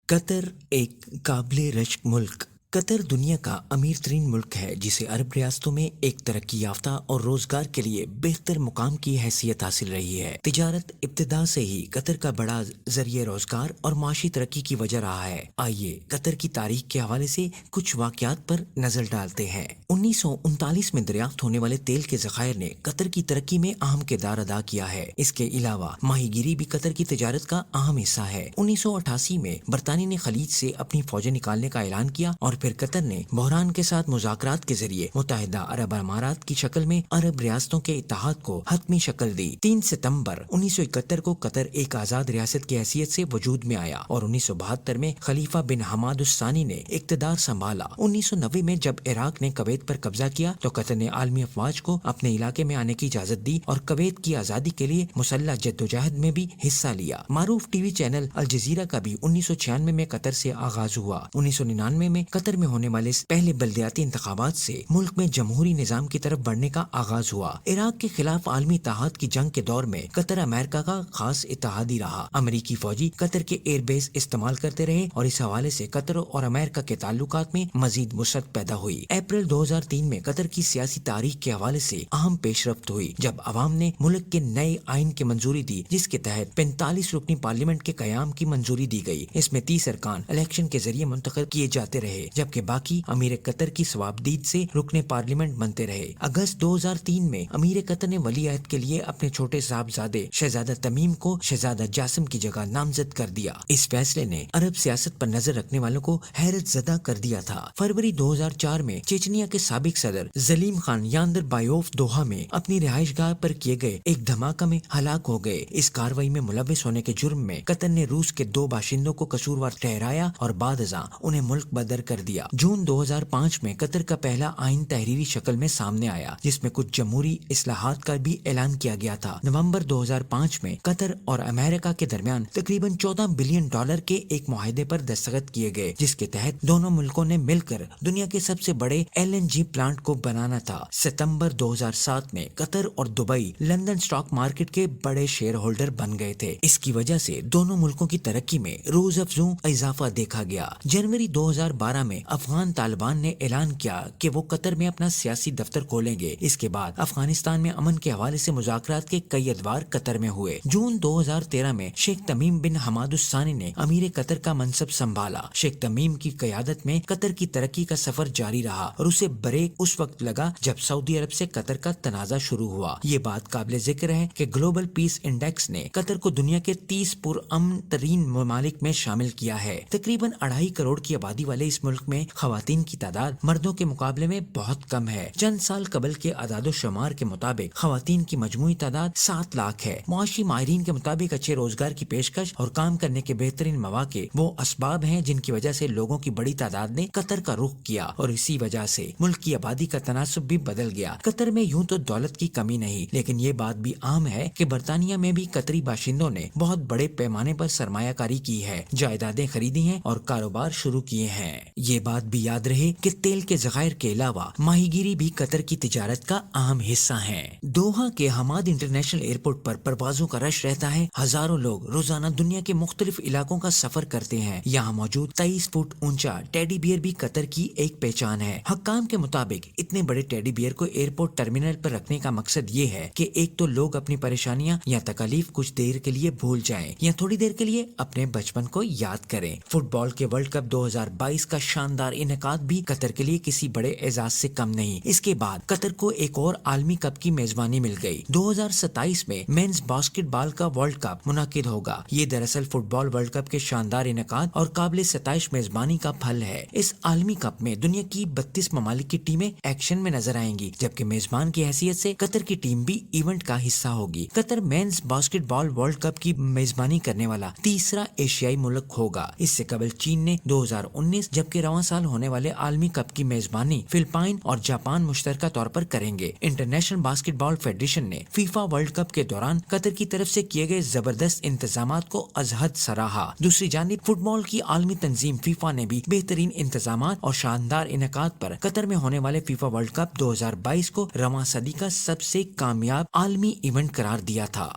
قطر ایک قابل رشک ملک قطر دنیا کا امیر ترین ملک ہے جسے عرب ریاستوں میں ایک ترقی یافتہ اور روزگار کے لیے بہتر مقام کی حیثیت حاصل رہی ہے۔ تجارت ابتدا سے ہی قطر کا بڑا ذریعہ روزگار اور معاشی ترقی کی وجہ رہا ہے۔ آئیے قطر کی تاریخ کے حوالے سے کچھ واقعات پر نظر ڈالتے ہیں۔ 1939 میں دریافت ہونے والے تیل کے ذخائر نے قطر کی ترقی میں اہم کردار ادا کیا ہے۔ اس کے علاوہ ماہی گیری بھی قطر کی تجارت کا اہم حصہ ہے۔ 1988 میں برطانیہ نے خلیج سے اپنی فوجیں نکالنے کا اعلان کیا اور پھر قطر نے بحران کے ساتھ مذاکرات کے ذریعے متحدہ عرب امارات کی شکل میں عرب ریاستوں کے اتحاد کو حتمی شکل دی۔ 3 ستمبر 1971 کو قطر ایک آزاد ریاست کی حیثیت سے وجود میں آیا اور 1972 میں خلیفہ بن حماد الثانی نے اقتدار سنبھالا۔ 1990 میں جب عراق نے کویت پر قبضہ کیا تو قطر نے عالمی افواج کو اپنے علاقے میں آنے کی اجازت دی اور کویت کی آزادی کے لیے مسلح جدوجہد میں بھی حصہ لیا۔ معروف ٹی وی چینل الجزیرہ کا بھی 1996 میں قطر سے آغاز ہوا۔ 1999 میں قطر میں ہونے والے پہلے بلدیاتی انتخابات سے ملک میں جمہوری نظام کی طرف بڑھنے کا آغاز ہوا۔ عراق کے خلاف عالمی اتحاد کی جنگ کے دور میں قطر امریکہ کا خاص اتحادی رہا۔ امریکی فوجی قطر کے ایئر بیس استعمال کرتے رہے اور اس حوالے سے قطر اور امریکہ کے تعلقات میں مزید وسعت پیدا ہوئی۔ اپریل 2003 میں قطر کی سیاسی تاریخ کے حوالے سے اہم پیش رفت ہوئی جب عوام نے ملک کے نئے آئین کی منظوری دی جس کے تحت 45 رکنی پارلیمنٹ کے قیام کی منظوری دی گئی۔ اس میں 30 ارکان الیکشن کے ذریعے منتخب کیے جاتے رہے جبکہ باقی امیر قطر کی ثوابدید سے رکن پارلیمنٹ بنتے رہے۔ اگست 2003 میں امیر قطر نے ولی عہد کے لیے اپنے چھوٹے صاحبزادے شہزادہ تمیم کو شہزادہ جاسم کی جگہ نامزد کر دیا۔ اس فیصلے نے عرب سیاست پر نظر رکھنے والوں کو حیرت زدہ کر دیا تھا۔ فروری 2004 میں چیچنیا کے سابق صدر زلیم خان یاندر بایوف دوحہ میں اپنی رہائش گاہ پر کیے گئے ایک دھماکہ میں ہلاک ہو گئے۔ اس کارروائی میں ملوث ہونے کے جرم میں قطر نے روس کے 2 باشندوں کو قصوروار ٹھہرایا اور بعد ازاں انہیں ملک بدر کر دیا۔ جون 2005 میں قطر کا پہلا آئین تحریری شکل میں سامنے آیا جس میں کچھ جمہوری اصلاحات کا بھی اعلان کیا گیا تھا۔ نومبر 2005 میں قطر اور امریکہ کے درمیان تقریباً $14 بلین کے ایک معاہدے پر دستخط کیے گئے جس کے تحت دونوں ملکوں نے مل کر دنیا کے سب سے بڑے LNG پلانٹ کو بنانا تھا۔ ستمبر 2007 میں قطر اور دبئی لندن سٹاک مارکیٹ کے بڑے شیئر ہولڈر بن گئے تھے۔ اس کی وجہ سے دونوں ملکوں کی ترقی میں روز افزوں اضافہ دیکھا گیا۔ جنوری 2012 میں افغان طالبان نے اعلان کیا کہ وہ قطر میں اپنا سیاسی دفتر کھولیں گے۔ اس کے بعد افغانستان میں امن کے حوالے سے مذاکرات کے کئی ادوار قطر میں ہوئے۔ جون 2013 میں شیخ تمیم بن حماد الثانی نے امیر قطر کا منصب سنبھالا۔ شیخ تمیم کی قیادت میں قطر کی ترقی کا سفر جاری رہا اور اسے بریک اس وقت لگا جب سعودی عرب سے قطر کا تنازع شروع ہوا۔ یہ بات قابل ذکر ہے کہ گلوبل پیس انڈیکس نے قطر کو دنیا کے 30 پرامن ترین ممالک میں شامل کیا ہے۔ تقریباً 2.5 کروڑ کی آبادی والے اس ملک میں خواتین کی تعداد مردوں کے مقابلے میں بہت کم ہے۔ چند سال قبل کے اعداد و شمار کے مطابق خواتین کی مجموعی تعداد 7 لاکھ ہے۔ معاشی ماہرین کے مطابق اچھے روزگار کی پیشکش اور کام کرنے کے بہترین مواقع وہ اسباب ہیں جن کی وجہ سے لوگوں کی بڑی تعداد نے قطر کا رخ کیا اور اسی وجہ سے ملک کی آبادی کا تناسب بھی بدل گیا۔ قطر میں یوں تو دولت کی کمی نہیں لیکن یہ بات بھی عام ہے کہ برطانیہ میں بھی قطری باشندوں نے بہت بڑے پیمانے پر سرمایہ کاری کی ہے، جائیدادیں خریدی ہیں اور کاروبار شروع کیے ہیں۔ یہ بات بھی یاد رہے کہ تیل کے ذخائر کے علاوہ ماہی گیری بھی قطر کی تجارت کا اہم حصہ ہے۔ دوحہ کے حماد انٹرنیشنل ایئرپورٹ پر پروازوں کا رش رہتا ہے۔ ہزاروں لوگ روزانہ دنیا کے مختلف علاقوں کا سفر کرتے ہیں۔ یہاں موجود 23 فٹ اونچا ٹیڈی بیئر بھی قطر کی ایک پہچان ہے۔ حکام کے مطابق اتنے بڑے ٹیڈی بیئر کو ایئرپورٹ ٹرمینل پر رکھنے کا مقصد یہ ہے کہ ایک تو لوگ اپنی پریشانیاں یا تکالیف کچھ دیر کے لیے بھول جائیں یا تھوڑی دیر کے لیے اپنے بچپن کو یاد کریں۔ فٹ بال کے ورلڈ کپ 2022 کا شاندار انعقاد بھی قطر کے لیے کسی بڑے اعزاز سے کم نہیں۔ اس کے بعد قطر کو ایک اور عالمی کپ کی میزبانی مل گئی۔ 2027 میں مینز باسکٹ بال کا ورلڈ کپ منعقد ہوگا۔ یہ دراصل فٹ بال ورلڈ کپ کے شاندار انعقاد اور قابل ستائش میزبانی کا پھل ہے۔ اس عالمی کپ میں دنیا کی 32 ممالک کی ٹیمیں ایکشن میں نظر آئیں گی جبکہ میزبان کی حیثیت سے قطر کی ٹیم بھی ایونٹ کا حصہ ہوگی۔ قطر مینز باسکٹ بال ورلڈ کپ کی میزبانی کرنے والا تیسرا ایشیائی ملک ہوگا۔ اس سے قبل چین نے 2019 جبکہ رواں سال ہونے والے عالمی کپ کی میزبانی فلپائن اور جاپان مشترکہ طور پر کریں گے۔ انٹرنیشنل باسکٹ بال فیڈریشن نے فیفا ورلڈ کپ کے دوران قطر کی طرف سے کیے گئے زبردست انتظامات کو از حد سراہا۔ دوسری جانب فٹ بال کی عالمی تنظیم فیفا نے بھی بہترین انتظامات اور شاندار انعقاد پر قطر میں ہونے والے فیفا ورلڈ کپ 2022 کو رواں صدی کا سب سے کامیاب عالمی ایونٹ قرار دیا تھا۔